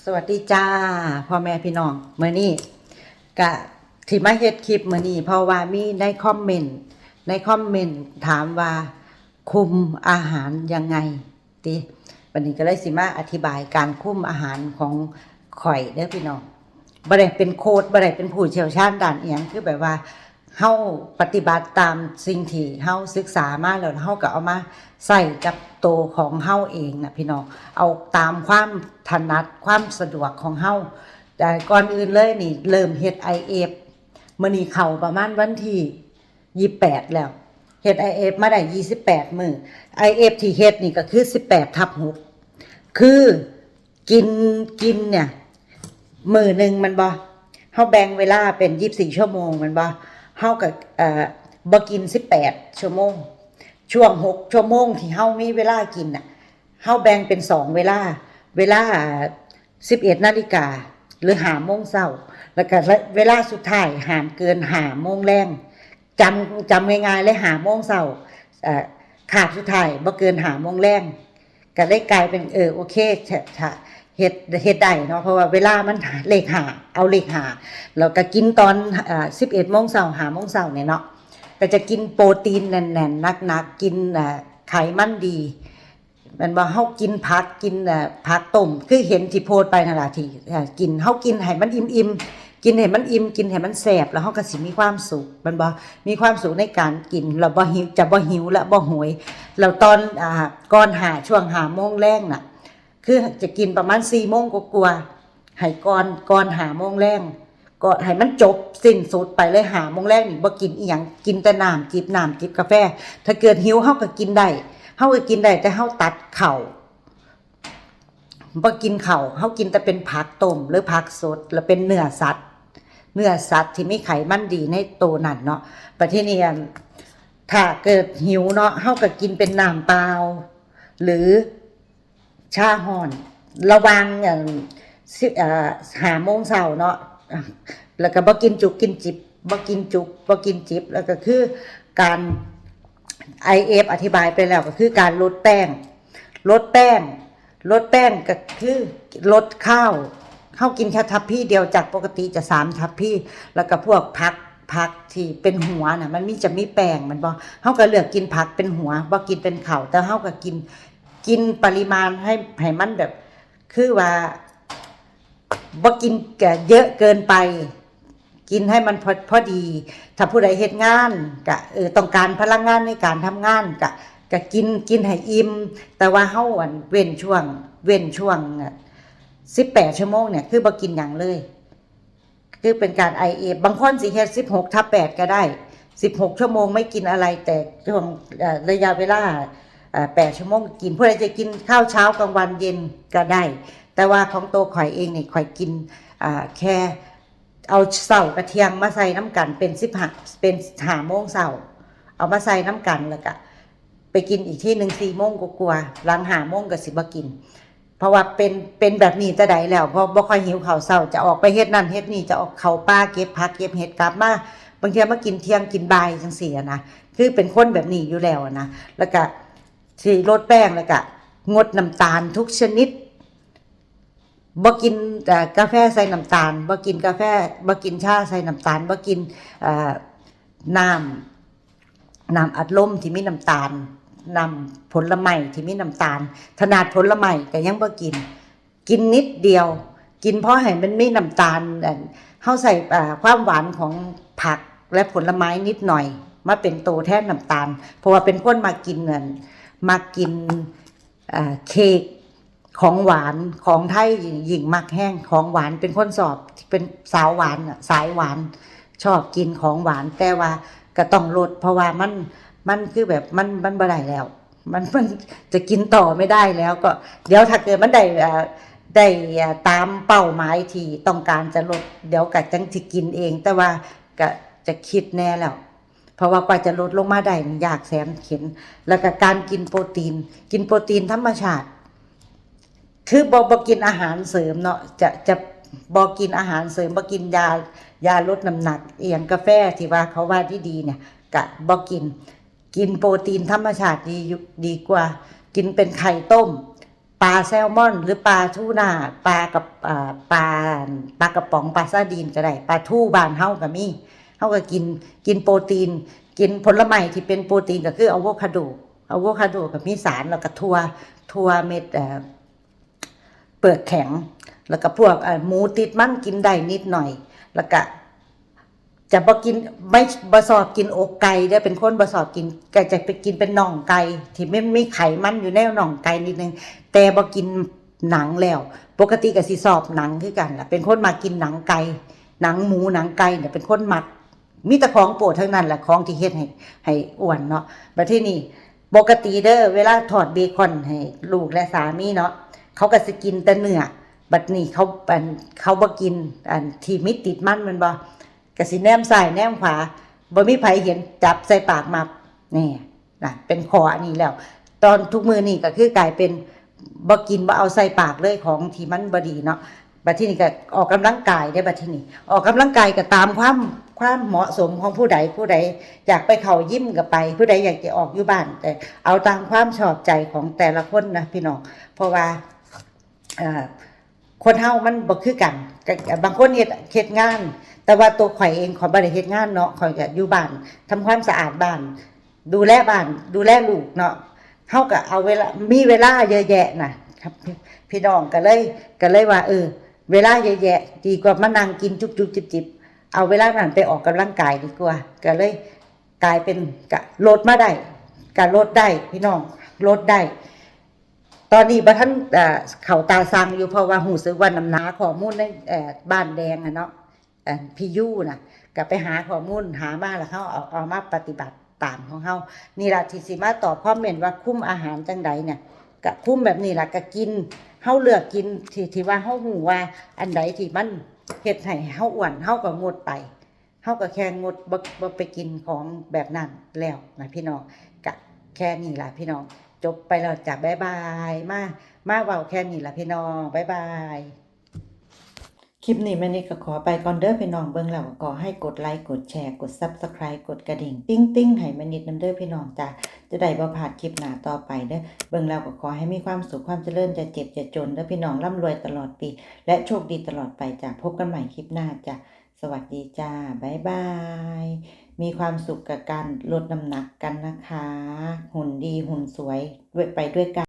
สวัสดีจ้าพ่อแม่พี่น้องเมื่อนี้กะที่มาเฮ็ดคลิปเมื่อนี้เพราะว่ามีในคอมเมนต์ถามว่าคุมอาหารยังไงติวันนี้ก็เลยสิมาอธิบายการคุมอาหารของข่อยเด้อพี่น้องบ่ได้เป็นโค้ชบ่ได้เป็นผู้เชี่ยวชาญด้านอีหยังคือแบบว่าเฮาปฏิบัติตามสิ่งที่เฮาศึกษามาแล้วเฮาก็เอามาใส่กับตัวของเฮาเองนะพี่น้องเอาตามความถนัดความสะดวกของเฮาแต่ก่อนอื่นเลยนี่เริ่มเฮ็ด IF มื้อนี้เข้าประมาณวันที่28แล้วเฮ็ด IF มาได้28มื้อ IF ที่เฮ็ดนี่ก็คือ18/6คือกินเนี่ยมื้อนึงมันบ่เฮาแบ่งเวลาเป็น24ชั่วโมงมันบ่เฮาก็บ่กิน18ชั่วโมงช่วง6ชั่วโมงที่เฮามีเวลากินน่ะเฮาแบ่งเป็น2เวลา11 นาฬิกาหรือ5โมงเช้าแล้วก็เวลาสุดท้ายห้ามเกิน5โมงแลงจำง่ายๆเลย5โมงเช้าขาดสุดท้ายบ่เกิน5โมงแลงก็เลยกลายเป็นโอเคถ้าเฮ็ดได้เนาะเพราะว่าเวลามันเลข5เอาเลข5แล้วก็กินตอน11โมงเช้า5โมงเช้าเนี่ยเนาะก็จะกินโปรตีนแน่นๆหนักๆกินไขมันดีมันบ่เฮากินผักกินผักต้มคือเห็นที่โพสต์ไปนั่นล่ะที่กินเฮากินให้มันอิ่มๆกินให้มันอิ่มกินให้มันแซ่บแล้วเฮาก็สิมีความสุขมันบ่มีความสุขในการกินแล้วบ่หิวจะบ่หิวและบ่โหยแล้วตอนก่อนช่วง5โมงแลงน่ะคือจะกินประมาณ4โมงกว่าๆให้ก่อน5โมงแลงก็ให้มันจบสิ้นสุดไปเลย5โมงแลงนี่บ่กินอีหยังกินแต่น้ำจิบกาแฟถ้าเกิดหิวเฮาก็กินได้เฮาก็กินได้แต่เฮาตัดข้าวบ่กินข้าวเฮากินแต่เป็นผักต้มหรือผักสดแล้วเป็นเนื้อสัตว์ที่มีไขมันดีในตัวนั่นเนาะประเทศนี้ถ้าเกิดหิวเนาะเฮาก็กินเป็นน้ำเปล่าหรือชาร้อนระวัง5โมงเช้าเนาะแล้วก็บ่กินจุกกินจิบบ่กินจุกบ่กินจิบแล้วก็คือการ IF อธิบายไปแล้วก็คือการลดแป้งก็คือลดข้าวกินแค่ทัพพีเดียวจากปกติจะ3ทัพพีแล้วก็พวกผักที่เป็นหัวน่ะมันจะมีแป้งมันบ่เฮาก็เลือกกินผักเป็นหัวบ่กินเป็นข้าวแต่เฮาก็กินปริมาณให้มันแบบคือว่าบ่กินเยอะเกินไปกินให้มันพอดีถ้าผู้ใดเฮ็ดงานก็ต้องการพลังงานในการทำงานก็กินให้อิ่มแต่ว่าเฮาเว้นช่วง18ชั่วโมงเนี่ยคือบ่กินหยังเลยคือเป็นการ IF บางคนสิเฮ็ด16/8ก็ได้16ชั่วโมงไม่กินอะไรแต่ช่วงระยะเวลา8ชั่วโมงกินผู้ใดจะกินข้าวเช้ากลางวันเย็นก็ได้แต่ว่าของตัวข่อยเองนี่ข่อยกินแค่เอาเช้ากับเที่ยงมาใส่น้ำกันเป็น5โมงเช้าเอามาใส่น้ำกันแล้วก็ไปกินอีกที่นึง4โมงกว่าๆหลัง5โมงก็สิบ่กินเพราะว่าเป็นแบบนี้แต่ใดแล้วเพราะบ่ค่อยหิวข้าวเช้าจะออกไปเฮ็ดนั่นเฮ็ดนี่จะออกเข้าป่าเก็บผักเก็บเห็ดกลับมาบางทีมากินเที่ยงกินบ่ายจังซี่นะคือเป็นคนแบบนี้อยู่แล้วนะแล้วก็สิลดแป้งแล้วก็งดน้ำตาลทุกชนิดบ่กินกาแฟใส่น้ำตาลบ่กินกาแฟบ่กินชาใส่น้ำตาลบ่กินน้ำอัดลมที่มีน้ำตาลน้ำผลไม้ที่มีน้ำตาลขนาดผลไม้ก็ยังบ่กินนิดเดียวกินเพราะให้มันมีน้ำตาลเฮาใส่ความหวานของผักและผลไม้นิดหน่อยมาเป็นตัวแทนน้ำตาลเพราะว่าเป็นคนมากินเค้กของหวานของไทยหญิงมักแห้งของหวานเป็นคนเป็นสาวหวานสายหวานชอบกินของหวานแต่ว่าก็ต้องลดเพราะว่ามันคือแบบมันบ่ได้แล้วมันจะกินต่อไม่ได้แล้วก็เดี๋ยวถ้าเกิดมันได้ตามเป้าหมายที่ต้องการจะลดเดี๋ยวก็จังสิกินเองแต่ว่าก็จะคิดแน่แล้วเพราะว่ากว่าจะลดลงมาได้ยากแสนเข็ญแล้วก็การกินโปรตีนธรรมชาติคือบ่กินอาหารเสริมเนาะจะบ่กินอาหารเสริมบ่กินยาลดน้ำหนักเอียงกาแฟที่ว่าเขาว่าดีๆเนี่ยก็บ่กินโปรตีนธรรมชาติดีกว่ากินเป็นไข่ต้ม ปลาแซลมอนหรือปลาทูน่าปลากับปลากระป๋องปลาซาร์ดีนก็ได้ปลาทูบ้านเฮาก็มีเฮาก็กินโปรตีนกินผลไม้ที่เป็นโปรตีนก็คืออะโวคาโดก็มีสารแล้วก็ถั่วเม็ดเปลือกแข็งแล้วก็พวกหมูติดมันกินได้นิดหน่อยแล้วก็จะบ่กินไม่บ่ชอบกินอกไก่เด้อเป็นคนบ่ชอบกินก็จะไปกินเป็นน่องไก่ที่ไม่มีไขมันอยู่ในน่องไก่นิดนึงแต่บ่กินหนังแล้วปกติก็สิชอบหนังคือกันล่ะเป็นคนมากินหนังไก่หนังหมูหนังไก่เนี่ยเป็นคนมักมีแต่ของโปรดทั้งนั้นแหละของที่เฮ็ดให้อ้วนเนาะบัดทีนี้ปกติเด้อเวลาทอดเบคอนให้ลูกและสามีเนาะเขาก็สิกินแต่เนื้อบัดนี้เขาบ่กินที่มีติดมันแม่นบ่ก็สิแนมซ้ายแนมขวาบ่มีไผเห็นจับใส่ปากมานี่น่ะเป็นข้ออันนี้แล้ว ตอนทุกมื้อนี้ก็คือกลายเป็นบ่กินบ่เอาใส่ปากเลยของที่มันบ่ดีเนาะบัดทีนี้ก็ออกกำลังกายได้บัดทีนี้ออกกำลังกายก็ตามความเหมาะสมของผู้ใดอยากไปเข้ายิมก็ไปผู้ใดอยากจะออกอยู่บ้านแต่เอาตามความชอบใจของแต่ละคนนะพี่น้องเพราะว่าคนเฮามันบ่คือกันบางคนเฮ็ดงานแต่ว่าตัวข่อยเองข่อยบ่ได้เฮ็ดงานเนาะข่อยก็อยู่บ้านทำความสะอาดบ้านดูแลบ้านดูแลลูกเนาะเฮาก็เอาเวลามีเวลาเยอะแยะนะครับพี่น้องก็เลยว่าเวลาเยอะแยะดีกว่ามานั่งกินจุบๆจิบๆเอาเวลานั้นไปออกกำลังกายดีกว่าก็เลยกลายเป็นก็ลดมาได้ก็ลดได้พี่น้องลดได้ตอนนี้บ่ทันเข้าตาสั่งอยู่เพราะว่ารู้สึกว่าน้ำหนักข้อมูลในบ้านแดงอะเนาะพี่ยูน่ะก็ไปหาข้อมูลหามาแล้วเฮาเอามาปฏิบัติตามของเฮานี่ล่ะที่สิมาตอบคอมเมนต์ว่าคุมอาหารจังใดเนี่ยก็คุมแบบนี้ล่ะก็กินเฮาเลือกกินที่ว่าเฮาฮู้ว่าอันใดที่มันเฮ็ดให้เฮาอ้วนเฮาก็งดไปเฮาก็แค่งดบ่ไปกินของแบบนั้นแล้วนะพี่น้องก็แค่นี้ล่ะพี่น้องจบไปแล้วจ้ะบ๊ายบายมาเว้าแค่นี้ล่ะพี่น้องบ๊ายบายคลิปนี้แม่นิดก็ขอไปก่อนเด้อพี่น้องเบิ่งแล้วก็ขอให้กดไลค์กดแชร์กด Subscribe กดกระดิ่งติ๊งๆให้แม่นิดนำเด้อพี่น้องจ้ะจะได้บ่พลาดคลิปหน้าต่อไปเด้อเบิ่งแล้วก็ขอให้มีความสุขความเจริญจะเจ็บจะจนเด้อพี่น้องร่ำรวยตลอดปีและโชคดีตลอดไปจ้ะพบกันใหม่คลิปหน้าจ้ะสวัสดีจ้าบ๊ายบายมีความสุขกับการลดน้ำหนักกันนะคะหุ่นดีหุ่นสวยไปด้วยกัน